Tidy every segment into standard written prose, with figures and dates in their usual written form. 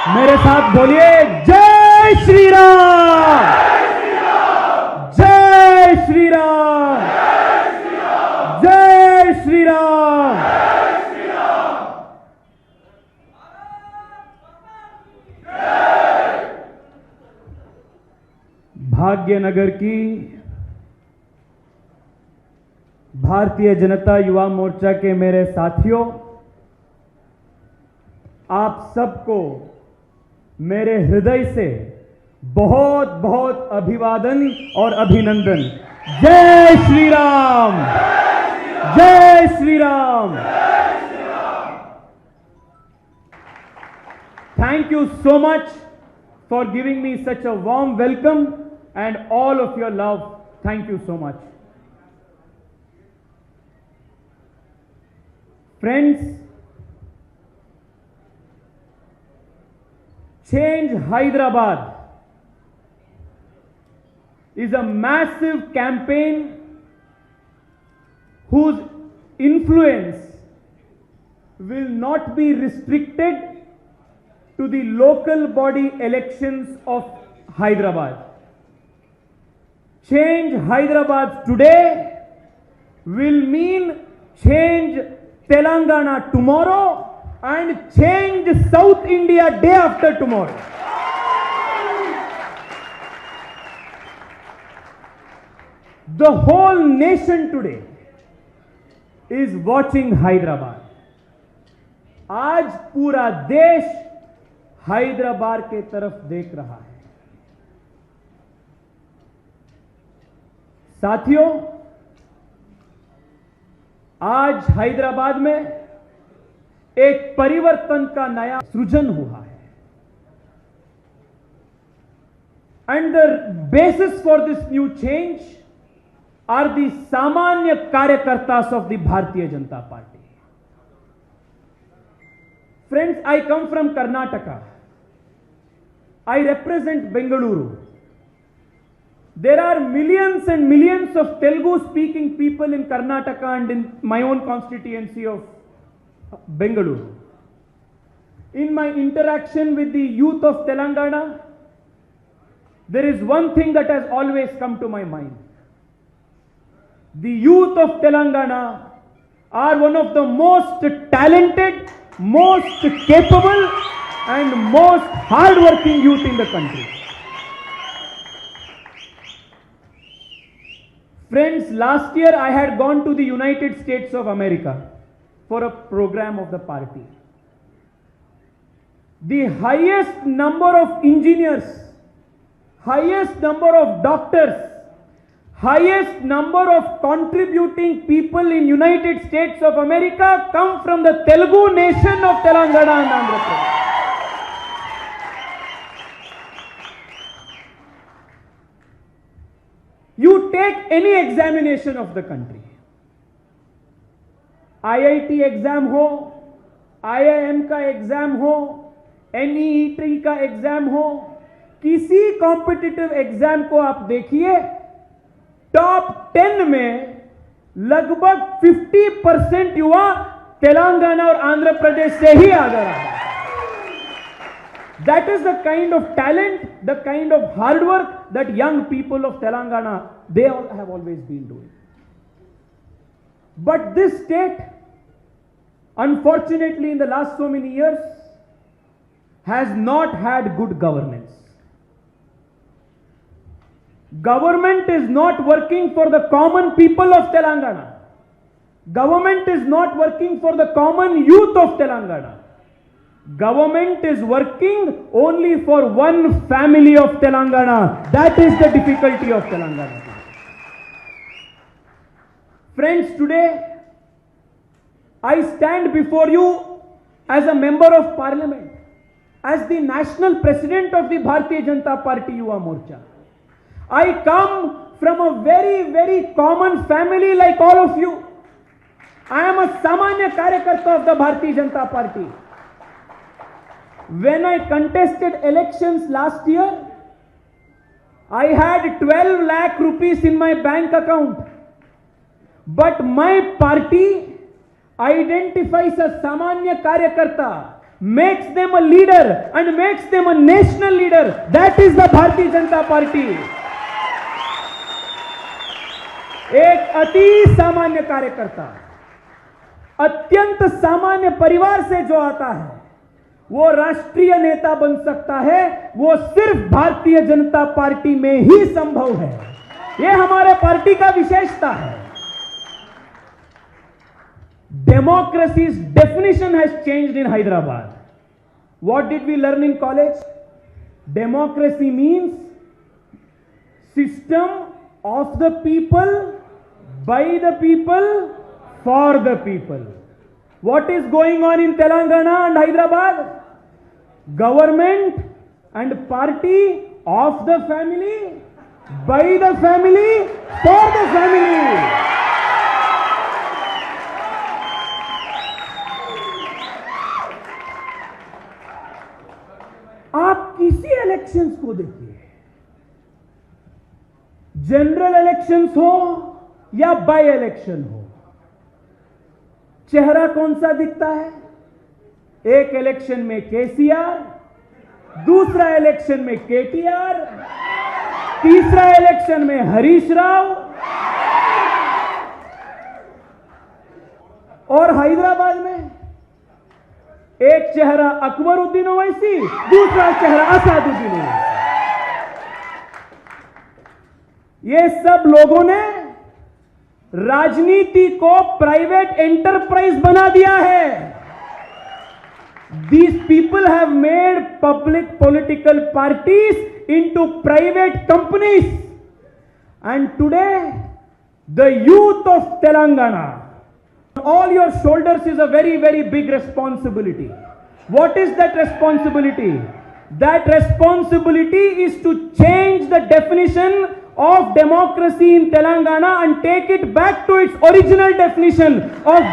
मेरे साथ बोलिए जय श्री राम, जय श्री राम, जय श्री राम। भाग्यनगर की भारतीय जनता युवा मोर्चा के मेरे साथियों, आप सबको मेरे हृदय से बहुत बहुत अभिवादन और अभिनंदन। जय श्री राम, जय Shri Ram. Thank you so much for giving me such a warm welcome and all of your love. Thank you so much. Friends, Change Hyderabad is a massive campaign whose influence will not be restricted to the local body elections of Hyderabad. Change Hyderabad today will mean change Telangana tomorrow and change South India day after tomorrow. The whole nation today is watching Hyderabad. आज पूरा देश हैदराबाद के तरफ देख रहा है। साथियों, आज हैदराबाद में एक परिवर्तन का नया सृजन हुआ है। And the basis for this new change are the सामान्य कार्यकर्तास of the Bharatiya Janata Party. Friends, I come from Karnataka. I represent Bengaluru. There are millions and millions of Telugu-speaking people in Karnataka and in my own constituency of Bengaluru. In my interaction with the youth of Telangana, there is one thing that has always come to my mind. The youth of Telangana are one of the most talented, most capable and most hard-working youth in the country. Friends, last year I had gone to the United States of America for a program of the party. The highest number of engineers, highest number of doctors, highest number of contributing people in United States of America come from the Telugu nation of Telangana and Andhra Pradesh. You take any examination of the country, IIT exam हो, IIM का exam हो, NEET का exam हो, किसी competitive exam को आप देखिए, top 10 में लगभग 50% युवा तेलंगाना और आंध्र प्रदेश से ही आ रहा है। That is the kind of talent, the kind of hard work that young people of Telangana, they all have always been doing. But this state, unfortunately, in the last so many years, has not had good governance. Government is not working for the common people of Telangana. Government is not working for the common youth of Telangana. Government is working only for one family of Telangana. That is the difficulty of Telangana. Friends, today I stand before you as a member of parliament, as the national president of the Bharatiya Janata Party Yuva Morcha. I come from a very, very common family like all of you. I am a Samanya Karyakarta of the Bharatiya Janata Party. When I contested elections last year, I had 12 lakh rupees in my bank account. But my party identifies a Samanya Karyakarta. makes them a leader and makes them a national leader. That is the Bharatiya Janata Party. एक अति सामान्य कार्यकर्ता, अत्यंत सामान्य परिवार से जो आता है वो राष्ट्रीय नेता बन सकता है, वो सिर्फ भारतीय जनता पार्टी में ही संभव है। यह हमारे पार्टी का विशेषता है। Democracy's definition has changed in Hyderabad. What did we learn in college? Democracy means system of the people, by the people, for the people. What is going on in Telangana and Hyderabad? Government and party of the family, by the family, for the family. आप किसी elections को देखिए, general elections हो या by election हो, चेहरा कौन सा दिखता है? एक इलेक्शन में केसीआर, दूसरा इलेक्शन में केटीआर, तीसरा इलेक्शन में हरीश राव, और हैदराबाद में एक चेहरा अकबरुद्दीन ओवैसी, दूसरा चेहरा असदुद्दीन ओवैसी। ये सब लोगों ने राजनीति को प्राइवेट एंटरप्राइज बना दिया है। These people have made public political parties into private companies, and today the youth of Telangana, all your shoulders is a very, very big responsibility. What is that responsibility? That responsibility is to change the definition of democracy in Telangana and take it back to its original definition of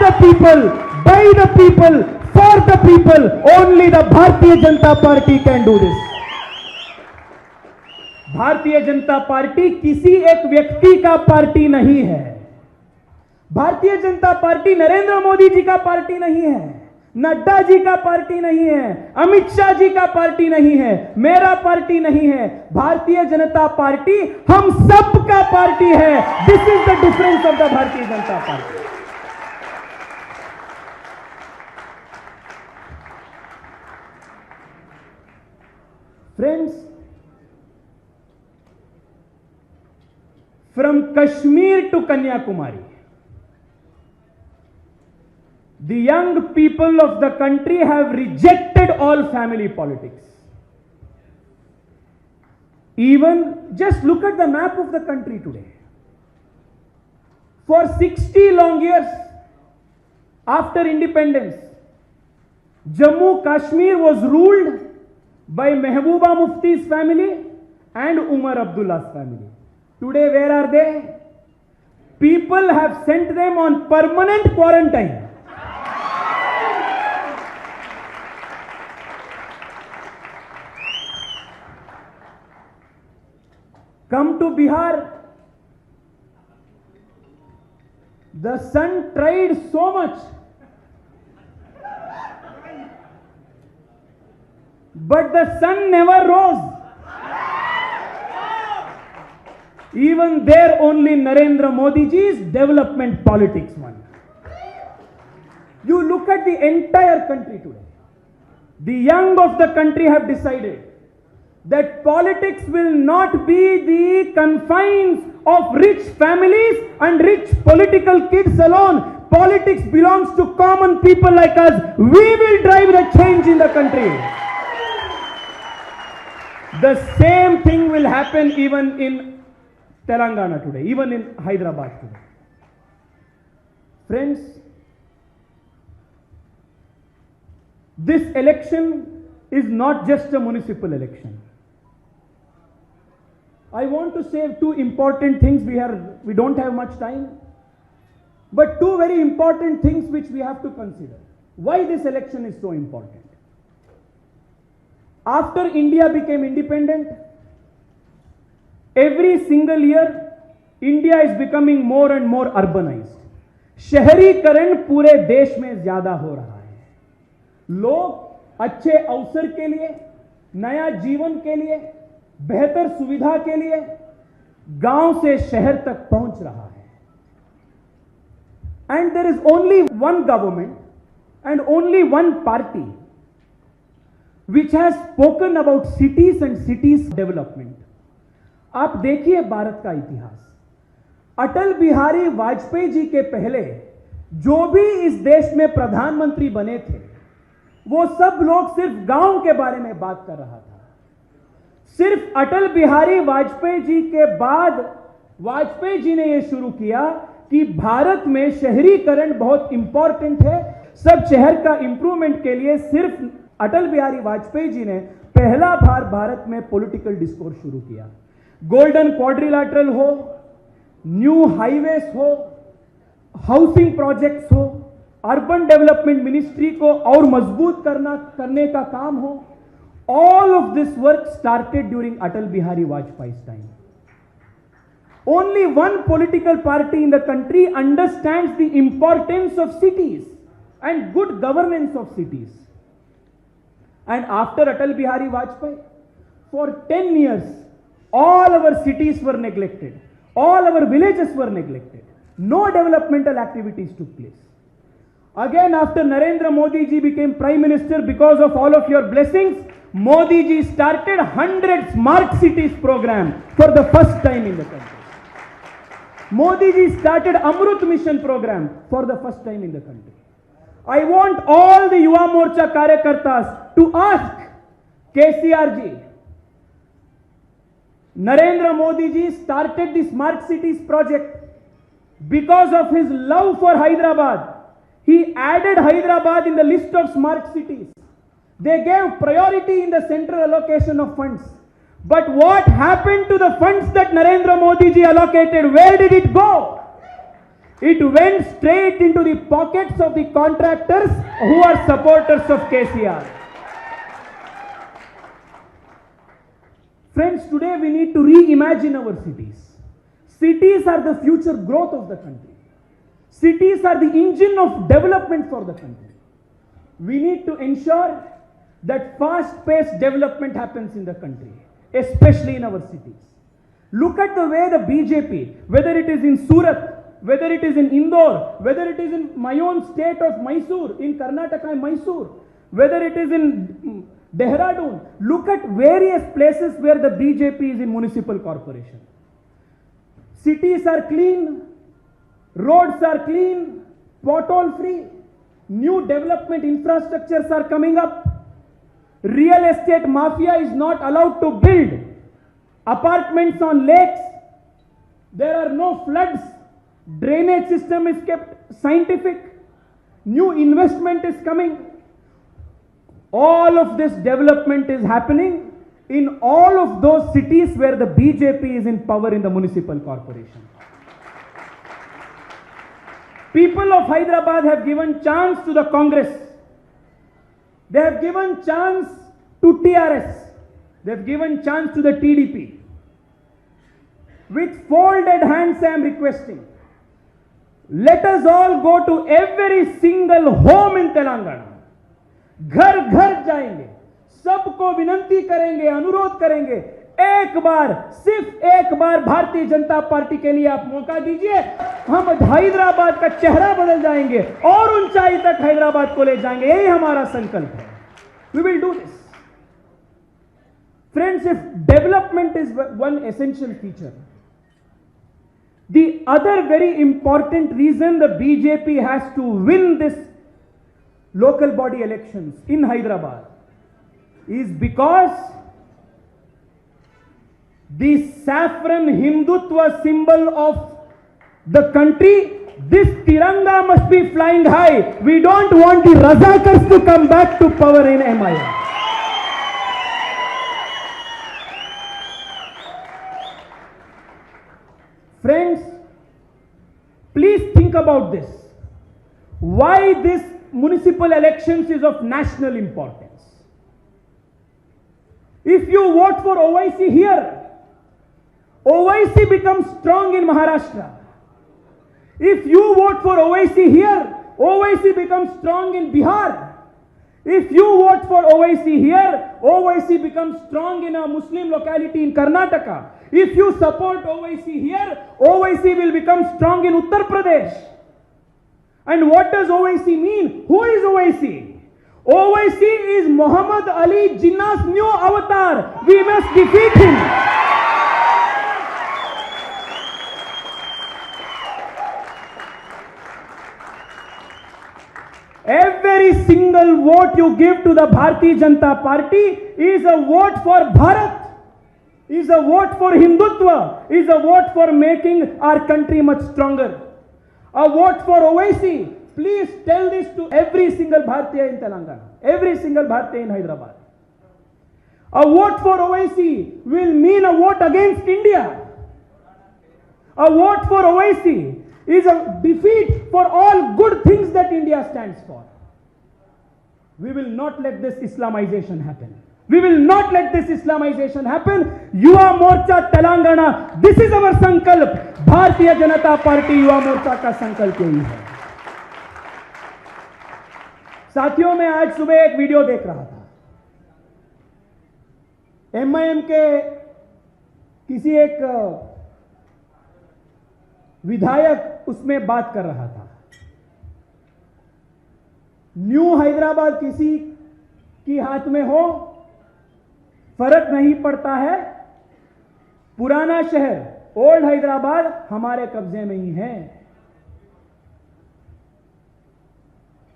the people, by the people, for the people. Only the Bharatiya Janata Party can do this. भारतीय Janata party किसी एक व्यक्ति का party नहीं है। भारतीय Janata party Narendra Modi ji का party नहीं है, नड्डा जी का पार्टी नहीं है, अमित शाह जी का पार्टी नहीं है, मेरा पार्टी नहीं है। भारतीय जनता पार्टी हम सब का पार्टी है। This is the difference of the Bharatiya Janata party. Friends, from Kashmir to Kanyakumari, the young people of the country have rejected all family politics. Even just look at the map of the country today. For 60 long years after independence, Jammu Kashmir was ruled by Mehbooba Mufti's family and Umar Abdullah's family. Today, where are they? People have sent them on permanent quarantine. Come to Bihar. The sun tried so much, but the sun never rose. Even there only Narendra Modi ji's development politics won. You look at the entire country today. The young of the country have decided that politics will not be the confines of rich families and rich political kids alone. Politics belongs to common people like us. We will drive the change in the country. The same thing will happen even in Telangana today, even in Hyderabad today. Friends, this election is not just a municipal election. I want to say two important things. We don't have much time, but two very important things which we have to consider. Why this election is so important? After India became independent, every single year India is becoming more and more urbanized. शहरीकरण पूरे देश में ज्यादा हो रहा है। लोग अच्छे अवसर के लिए, नया जीवन के लिए, बेहतर सुविधा के लिए गांव से शहर तक पहुंच रहा है. And there is only one government and only one party which has spoken about cities and cities development. आप देखिए भारत का इतिहास. अटल बिहारी वाजपेयी जी के पहले जो भी इस देश में प्रधानमंत्री बने थे, वो सब लोग सिर्फ गांव के बारे में बात कर रहा था. सिर्फ अटल बिहारी वाजपेयी जी के बाद वाजपेयी जी ने यह शुरू किया कि भारत में शहरीकरण बहुत इंपॉर्टेंट है. सब शहर का इंप्रूवमेंट के लिए सिर्फ अटल बिहारी वाजपेयी जी ने पहला बार भारत में पॉलिटिकल डिस्कोर्स शुरू किया. गोल्डन क्वाड्रिलैटरल हो, न्यू हाईवेज हो, हाउसिंग प्रोजेक्ट्स हो, अर्बन डेवलपमेंट मिनिस्ट्री को और मजबूत करने का काम हो, all of this work started during Atal Bihari Vajpayee's time. Only one political party in the country understands the importance of cities and good governance of cities. And after Atal Bihari Vajpayee, for 10 years, all our cities were neglected. All our villages were neglected. No developmental activities took place. Again, after Narendra Modi ji became Prime Minister, because of all of your blessings, Modi ji started 100 Smart Cities program for the first time in the country. Modi ji started Amrut Mission program for the first time in the country. I want all the Yuva Morcha Karyakartas to ask KCR ji, Narendra Modi ji started the Smart Cities project because of his love for Hyderabad. He added Hyderabad in the list of smart cities. They gave priority in the central allocation of funds. But what happened to the funds that Narendra Modi ji allocated? Where did it go? It went straight into the pockets of the contractors who are supporters of KCR. Friends, today we need to reimagine our cities. Cities are the future growth of the country. Cities are the engine of development for the country. We need to ensure that fast-paced development happens in the country, especially in our cities. Look at the way the BJP, whether it is in Surat, whether it is in Indore, whether it is in my own state of Mysore, in Karnataka, Mysore, whether it is in Dehradun, look at various places where the BJP is in municipal corporation. Cities are clean, roads are clean, pothole free, new development infrastructures are coming up. Real estate mafia is not allowed to build apartments on lakes. There are no floods. Drainage system is kept scientific. New investment is coming. All of this development is happening in all of those cities where the BJP is in power in the municipal corporation. People of Hyderabad have given chance to the Congress. They have given chance to TRS. They have given chance to the TDP. With folded hands I am requesting, let us all go to every single home in Telangana. घर घर जाएंगे, सबको विनंती करेंगे, अनुरोध करेंगे, एक बार, सिर्फ एक बार भारतीय जनता पार्टी के लिए आप मौका दीजिए. हम हैदराबाद का चेहरा बदल जाएंगे और ऊंचाई तक हैदराबाद को ले जाएंगे. यही हमारा संकल्प है. We will do this. Friends, if development is one essential feature, the other very important reason the BJP has to win this local body elections in Hyderabad is because the saffron Hindutva symbol of the country, this Tiranga must be flying high. We don't want the Razakars to come back to power in MIM. Friends, please think about this. Why this municipal elections is of national importance? If you vote for OIC here, OIC becomes strong in Maharashtra. If you vote for OIC here, OIC becomes strong in Bihar. If you vote for Owaisi here, Owaisi becomes strong in a Muslim locality in Karnataka. If you support Owaisi here, Owaisi will become strong in Uttar Pradesh. And what does Owaisi mean? Who is Owaisi? Owaisi is Muhammad Ali Jinnah's new avatar. We must defeat him. Every single vote you give to the Bharatiya Janata Party is a vote for Bharat, is a vote for Hindutva, is a vote for making our country much stronger. A vote for Owaisi. Please tell this to every single Bharatiya in Telangana, every single Bharatiya in Hyderabad. A vote for Owaisi will mean a vote against India. A vote for Owaisi is a defeat for all good things that India stands for. We will not let this Islamization happen. We will not let this Islamization happen. Yuva Morcha Telangana, this is our sankalp. Bharatiya Janata Party Yuva Morcha का संकल्प यही है. साथियों, मैं आज सुबह एक video देख रहा था. MIM के किसी एक विधायक उसमें बात कर रहा था. न्यू हैदराबाद किसी की हाथ में हो फर्क नहीं पड़ता है, पुराना शहर ओल्ड हैदराबाद हमारे कब्जे में ही है.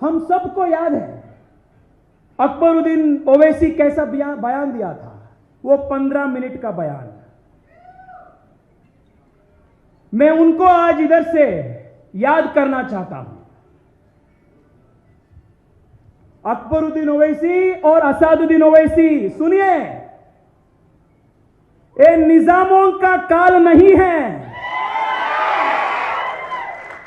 हम सबको याद है अकबरुद्दीन ओवैसी कैसा बयान दिया था. वो 15 मिनट का बयान. मैं उनको आज इधर से याद करना चाहता हूं. अकबरुद्दीन ओवैसी और असदुद्दीन ओवैसी, सुनिए, ये निजामों का काल नहीं है.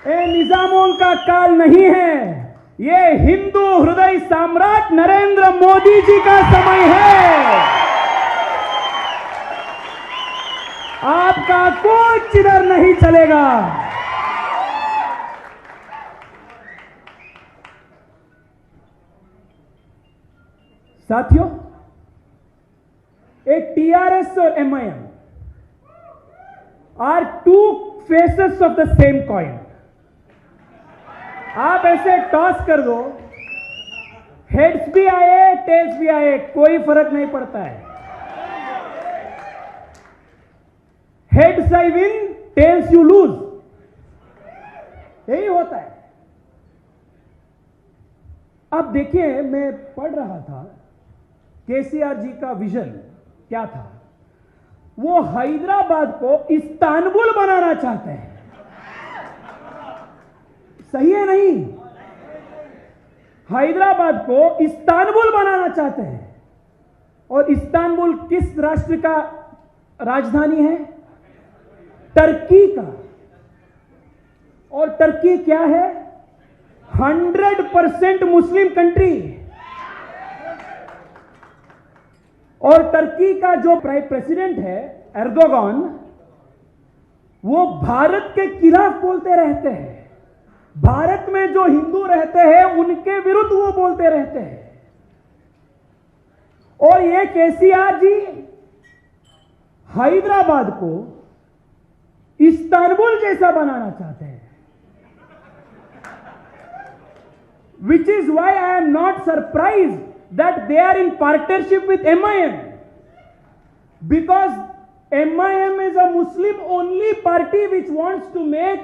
ये निजामों का काल नहीं है. ये हिंदू हृदय सम्राट नरेंद्र मोदी जी का समय है. आपका कुछ इधर नहीं चलेगा. साथियों, एक TRS और MIM are two faces of the same coin. आप ऐसे टॉस कर दो, हेड्स भी आए टेल्स भी आए, कोई फर्क नहीं पड़ता है. Heads I win, tells you lose, यही होता है. अब देखिए, मैं पढ़ रहा था केसीआर जी का विजन क्या था. वो हैदराबाद को इस्तांबुल बनाना चाहते हैं. सही है नहीं? हैदराबाद को इस्तांबुल बनाना चाहते हैं. और इस्तांबुल किस राष्ट्र का राजधानी है? टर्की का. और टर्की क्या है? 100% मुस्लिम कंट्री. और टर्की का जो प्रेसिडेंट है एर्दोगान, वो भारत के खिलाफ बोलते रहते हैं. भारत में जो हिंदू रहते हैं उनके विरुद्ध वो बोलते रहते हैं. और ये केसीआर जी हैदराबाद को इस्तांबुल जैसा बनाना चाहते हैं. Which is why I am not surprised that they are in partnership with MIM, because MIM is a Muslim only party which wants to make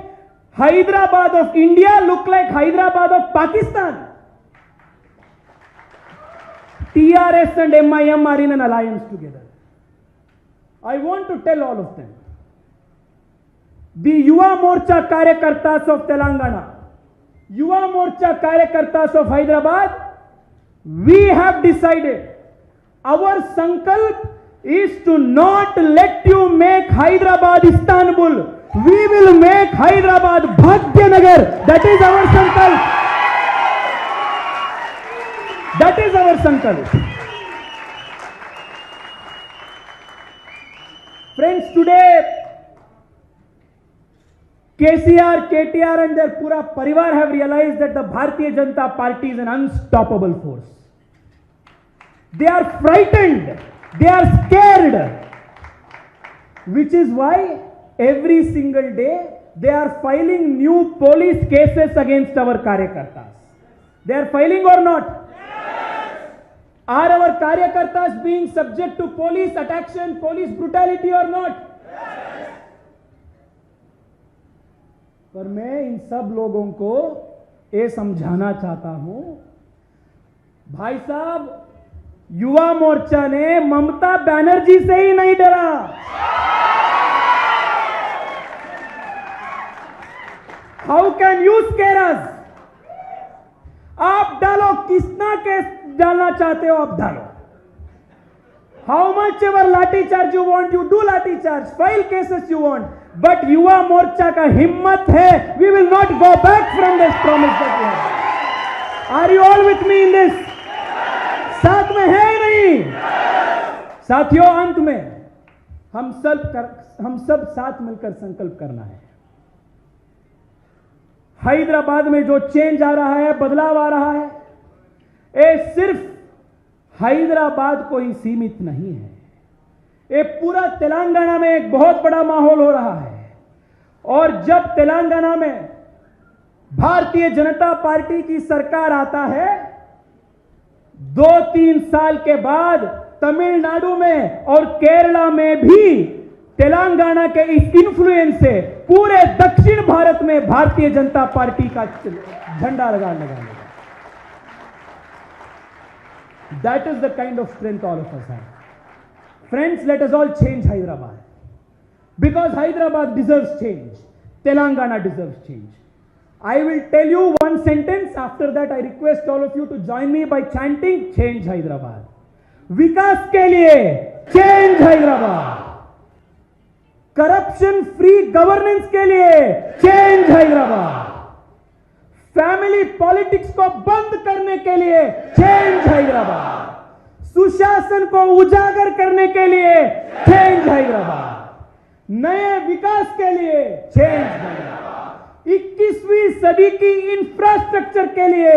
Hyderabad of India look like Hyderabad of Pakistan. TRS and MIM are in an alliance together. I want to tell all of them, the Yuva Morcha Karyakartas of Telangana, Yuva Morcha Karyakartas of Hyderabad, we have decided, our sankalp is to not let you make Hyderabad Istanbul. We will make Hyderabad Bhagyanagar. That is our sankalp. That is our sankalp. Friends, today KCR, KTR and their pura parivar have realized that the Bharatiya Janata Party is an unstoppable force. They are frightened. They are scared. Which is why every single day they are filing new police cases against our Karyakartas. They are filing or not? Yes. Are our Karyakartas being subject to police action, police brutality or not? Yes. पर मैं इन सब लोगों को ये समझाना चाहता हूं, भाई साहब, युवा मोर्चा ने ममता बनर्जी से ही नहीं डरा। How can you scare us? आप डालो, कितना केस डालना चाहते हो आप डालो। How much ever lathi charge you want, you do lathi charge, file cases you want, but Yuva Morcha का हिम्मत है, we will not go back from this promise that we have. Are you all with me in this? साथ में है ही नहीं? साथियों, अंत में हम सब साथ मिलकर संकल्प करना है। हैदराबाद में जो चेंज आ रहा है, बदलाव आ रहा है, ये सिर्फ हैदराबाद को ही सीमित नहीं है, ये पूरा तेलंगाना में एक बहुत बड़ा माहौल हो रहा है। और जब तेलंगाना में भारतीय जनता पार्टी की सरकार आता है, 2-3 साल के बाद तमिलनाडु में और केरला में भी तेलंगाना के इस इन्फ्लुएंस से पूरे दक्षिण भारत में भारतीय जनता पार्टी का झंडा लगाने लगा। That is the kind of strength all of us have. Friends, let us all change Hyderabad. Because Hyderabad deserves change. Telangana deserves change. I will tell you one sentence. After that, I request all of you to join me by chanting, change Hyderabad. विकास के लिए change Hyderabad. Corruption free governance के लिए change Hyderabad. Family politics को बंद करने के लिए change Hyderabad. सुशासन को उजागर करने के लिए चेंज हैदराबाद। नए विकास के लिए चेंज हैदराबाद। 21वीं सदी की इंफ्रास्ट्रक्चर के लिए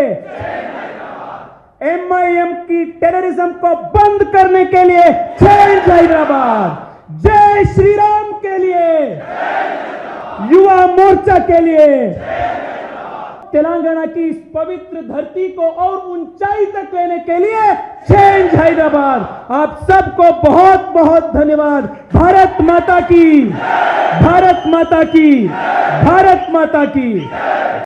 MIM की टेररिज्म को बंद करने के लिए चेंज हैदराबाद। जय श्री राम के लिए, युवा मोर्चा के लिए, तेलंगाना की इस पवित्र धरती को और ऊंचाई तक लेने के लिए चेंज हैदराबाद। आप सबको बहुत बहुत धन्यवाद। भारत माता की, भारत माता की, भारत माता की।